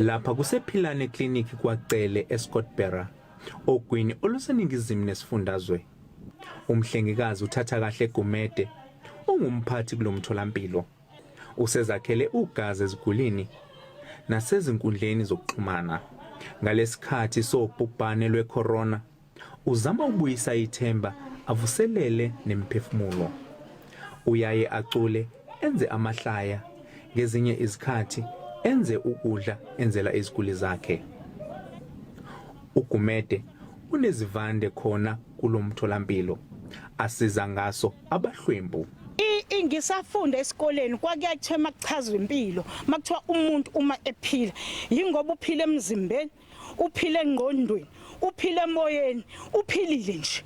Lapha kusephilane ekliniki kwaCele eScottburgh, ogwini oluseningizimu nesifundazwe. Umhlengikazi Thathakahle Gumede ungumphathi kulomtholampilo. Usezakhele ugazi ezigulini nasezinkundleni zokuxhumana. Ngalesikhathi sobhubhane lwecorona, uzama ukubuyisa ithemba avuselele nemiphefumulo. Uyaye acule, enze amahlaya, ngezinye izikhathi enze ukudla enzela iziguli zakhe. uGumede unezivande khona kulomtholampilo asiza ngaso abahlwempu. Ngisafunda esikoleni kwakuyathiwa makuchazwe impilo, makuthiwa umuntu uma ephila yingoba uphile emzimbeni, uphile engqondweni, uphile emoyeni, uphilile nje.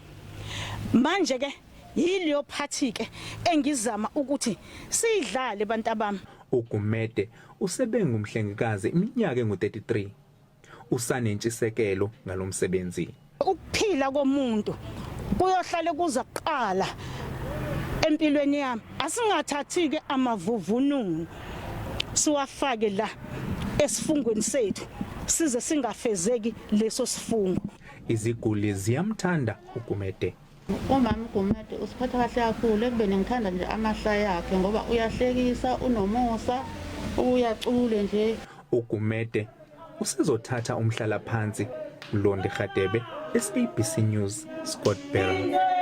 Manje ke yiliyo phathi ke engizama ukuthi sidlale bantabami. uGumede usebengumhlengikazi iminyaka engu-33. Usanentshisekelo ngalomsebenzi. Ukuphila komuntu kuyohlale kuza kuqala empilweni yami. Asingathathi ke amavuvununu siwafake la esifungweni sethu size singafezeki leso sifungo. Iziguli ziyamthanda uGumede. Umama uGumede usiphatha kahle kakhulu, ekubeni ngithanda nje amahlaya akhe ngoba uyahlekisa, unomusa, uyacule nje. uGumede usezothatha umhlala phansi. Umlondi, eyiFifety, SABC News, Scottburgh.